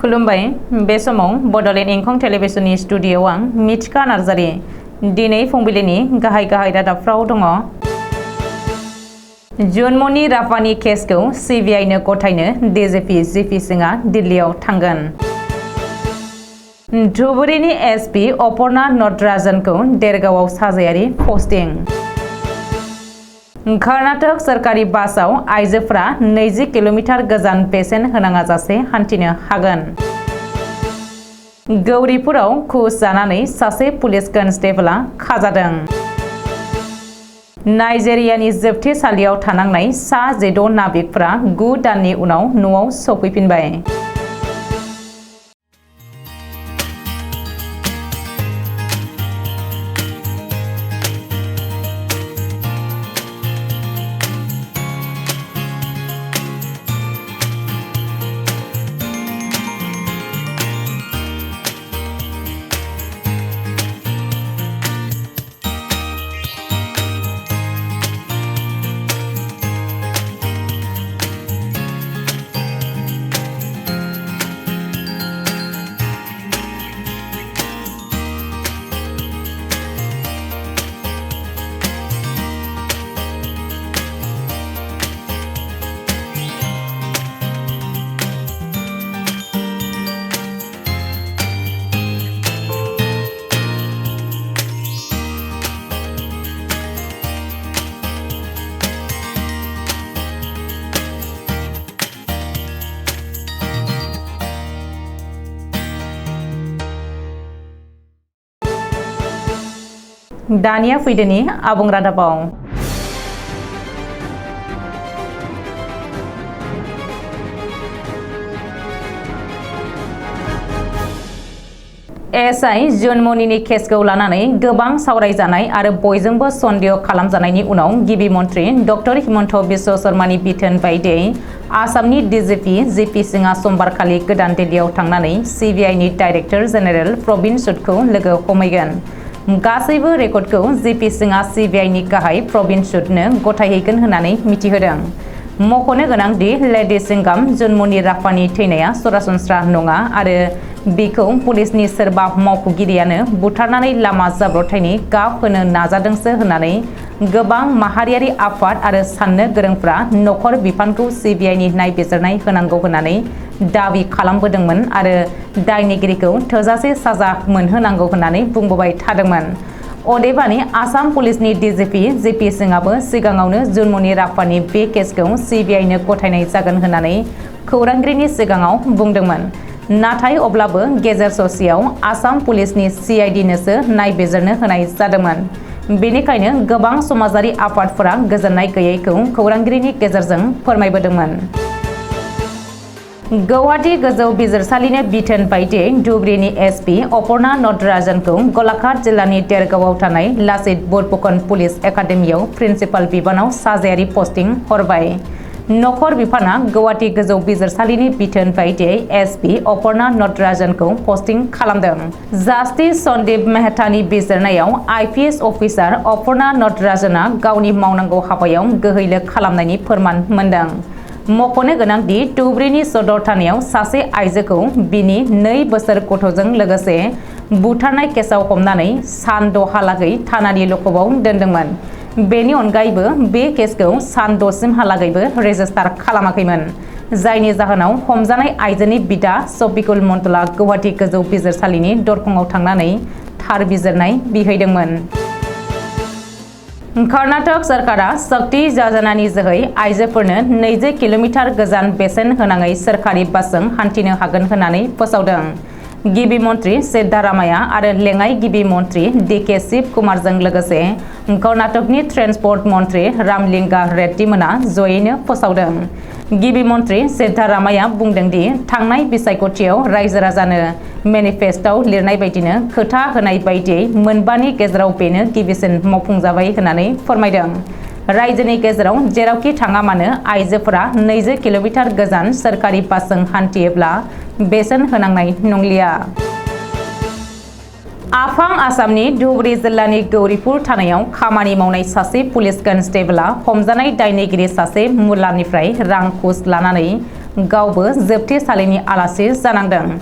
खुलुमबाय बे समाव बडलेण्ड इंखं टेलिभिजननि स्टुडिय'आव आं मिथिका नार्जारि दिनै फुंबिलिनि गाहाय रादाबफ्राव दङ। जन्मनि राफानि केसखौ सिबिआइनो गथायनो डिजिपि जिपि सिंहआ दिल्लीयाव थांगोन। धुबुरीनि एसपि अपर्णा नटराजनखौ देरगावआव साजायारि पस्टिं। कर्नाटक सरकारि बासआव आइजोफोरा 20 किल'मिटार गोजान बेसेन होनाङाजासे हान्थिनो हागोन। गौरीपुराव घुस जानानै सासे पुलिस कनस्टेबलआ खाजादों। नाइजेरियानि जोबथेसालियाव थानांनाय सा 16 नाबिकफोरा 9 दाननि उनाव न'आव सफैफिनबाय। दानिया फैदोनि आबुं रादाबाव। एसआइ जन्मनिनि केसखौ लानानै गोबां सावरायजानाय आरो बयजोंबो सन्देह खालामजानायनि उनाव गिबि मन्त्रि डक्टर हिमन्त बिश्व शर्मानि बिथोन बायदियै आसामनि डिजिपि जिपि सिंहआ समबारखालि गोदान दिल्लीयाव थांनानै सिबिआइनि डाइरेक्टर जेनेरेल प्रवीण सुदखौ लोगो हमहैगोन। गासैबो रेकर्डखौ जिपि सिंहआ सिबिआइनि गाहाय प्रवीण सुदनो गथायहैगोन होननानै मिथिहोदों। मख'नो गोनां दि लेडि सिंगाम जन्मनि राफानि थैनाया सरासनस्रा नङा आरो बिखौ पुलिसनि सोरबा मावख'गिरियानो बुथारनानै लामा जाब्रबथायनि गाब होनो नाजादोंसो होननानै गोबां माहारियारि आफाद आरो साननो गोरोंफ्रा नखर बिफानखौ सिबिआइनि नायबिजिरनाय होनांगौ होननानै दाबि खालामबोदोंमोन आरो दायनिगिरिखौ थोजासे साजा मोनहोनांगौ होननानै बुंबोबाय थादोंमोन। अदेबानि आसाम पुलिसनि डिजिपि जिपि सिंहआबो सिगाङावनो जन्मनि राफानि बे केसखौ सिबिआइनो गथायनाय जागोन होननानै खौरांगिरिनि सिगाङाव बुंदोंमोन। नाथाय अब्लाबो गेजेर ससेयाव आसाम पुलिसनि सिआइडिनोसो नायबिजिरनो होनाय जादोंमोन। बेनिखायनो गोबां समाजारि आफादफोरा गोजोननाय गैयैखौ खौरांगिरिनि गेजेरजों फोरमायबोदोंमोन। गुवाहाटी गोजौ बिजिरसालिनि बिथोन बायदियै धुबुरीनि एसपि अपर्णा नटराजनखौ गलाघाट जिल्लानि देरगावआव थानाय लाचित बरफुकन पुलिस एकाडेमियाव प्रिन्सिपाल बिबानाव साजायारि पस्टिं हरबाय। नखर बिफाना गुवाहाटी गोजौ बिजिरसालिनि बिथोन बायदियै एसपि अपर्णा नटराजनखौ पस्टिं खालामदों। जास्टिस सन्दीप मेहतानि बिजिरनायाव आइपिएस अफिसार अपर्णा नटराजना गावनि मावनांगौ हाबायाव गोहैलो खालामनायनि फोरमान मोनदों। मख'नो गोनां दि धुबुरीनि सदर थानायाव सासे आइजोखौ बिनि 2 बोसोर गथ'जों लोगोसे बुथारनाय केसाव हमनानै सान 6हालागै थानानि लकआपआव दोनदोंमोन। बेनि अनगायैबो बे केसखौ सान 6सिमहालागैबो रेजिस्टार खालामाखैमोन, जायनि जाहोनाव हमजानाय आइजोनि बिदा शफिकुल मन्डलआ गुवाहाटी गोजौ बिजिरसालिनि दरखंआव थांनानै थार बिजिरनाय बिहैदोंमोन। कर्नाटक सरकारा शक्ति योजनानि जोहै आइजोफोरनो 20 किल'मिटार गोजान बेसेन होनाङै सोरखारि बासजों हान्थिनो हागोन होननानै फोसावदों। गिबि मन्त्रि सिद्धारामाया आरो लेङाइ गिबि मन्त्रि डिके शिव कुमारजों लोगोसे कर्नाटकनि ट्रेन्सपर्ट मन्त्रि रामलिंगा रेड्डीमोना जयैनो फोसावदों। गिबि मन्त्रि सिद्धारामाया बुंदों दि थांनाय बिसायख'थियाव रायजो राजानो मेनिफेस्ट'आव लिरनाय बायदिनो खोथा होनाय बायदियै मोनबानि गेजेराव बेनो गिबिसिन मावफुंजाबाय होननानै फोरमायदों। रायजोनि गेजेराव जेरावखि थाङा मानो आइजोफोरा 20 किल'मिटार गोजान सोरखारि बासजों हान्थियोब्ला बेसेन होनांनाय नंलिया। आफां आसामनि धुबुरी जिल्लानि गौरीपुर थानायाव खामानि मावनाय सासे पुलिस कनस्टेबलआ हमजानाय दायनिगिरि सासे मुलानिफ्राय रां घुस लानानै गावबो जोबथेसालिनि आलासि जानांदों।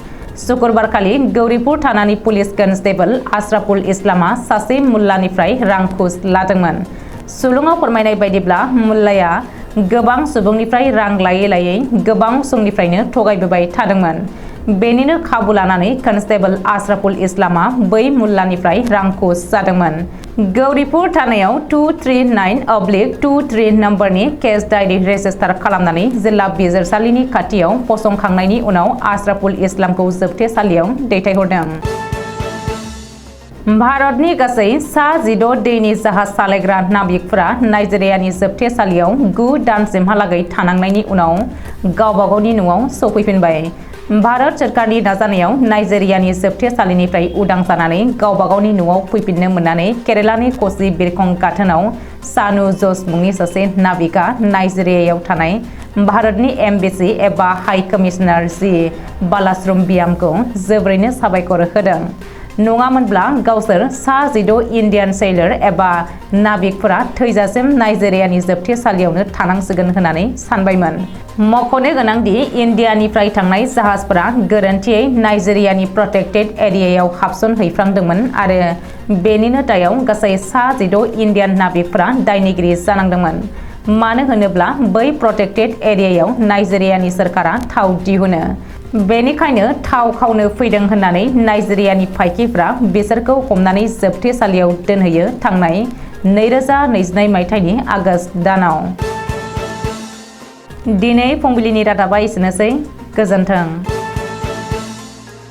शुक्रबारखालि गौरीपुर थानानि पुलिस कन्स्टेबल आशराफुल इस्लामा सासे मुल्लानिफ्राय रां घुस लादोंमोन। सुलुङाव फोरमायनाय बायदिब्ला मुल्लाया गोबां सुबुंनिफ्राय रां लायै गोबां समनिफ्रायनो थगायबोबाय थादोंमोन। बेनिनो खाबु लानानै कन्स्टेबल आशराफुल इस्लामा बै मुल्लानिफ्राय रां घुस जादोंमोन। गौरीपुर थानायाव 239/23 नम्बरनि केस डायरि रेजिस्टार खालामनानै जिल्ला बिजिरसालिनि खाथियाव फसंखांनायनि उनाव आशराफुल इस्लामखौ जोबथेसालियाव दैथायहरदों। भारतनि गासै सा-16 दैनि जाहाज सालायग्रा नाबिकफोरा नाइजेरियानि जोबथेसालियाव 9 दानसिमहालागै थानांनायनि उनाव गावबागावनि न'आव सफैफिनबाय। भारत सोरखारनि नाजानायाव नाइजेरियानि जोबथेसालिनिफ्राय उदां जानानै गावबागावनि न'आव फैफिननो मोननानै केरेलानि क'चि बिरखं गाथोनाव सानु जस मुंनि सासे नाबिकआ नाइजेरियायाव थानाय भारतनि एम्बेसि एबा हाइ कमिशनार जी बालासुब्रमण्यमखौ जोबोरैनो साबायखर होदों। नङामोनब्ला गावसोर सा-16 इन्डियान सेइलर एबा नाबिकफोरा थैजासिम नाइजेरियानि जोबथेसालियावनो थानांसिगोन होननानै सानबायमोन। मख'नो गोनांदि इन्डियानिफ्राय थांनाय जाहाजफोरा गोरोन्थियै नाइजेरियानि प्रोटेक्टेड एरियायाव हाबसनहैफ्रांदोंमोन आरो बेनिनो दायाव गासै सा-16 इन्डियान नाबिकफोरा दायनिगिरि जानांदोंमोन। मानो होनोब्ला बै प्रोटेक्टेड एरियायाव नाइजेरियानि सोरखारा थाव दिहुनो। बेनिखायनो थाव खावनो फैदों होननानै नाइजेरियानि फायखिफ्रा बिसोरखौ हमनानै जोबथेसालियाव दोनहैयो थांनाय 2022 मायथाइनि आगस्त दानाव। दिनै फुंबिलिनि रादाबा एसेनोसै। गोजोन्थों।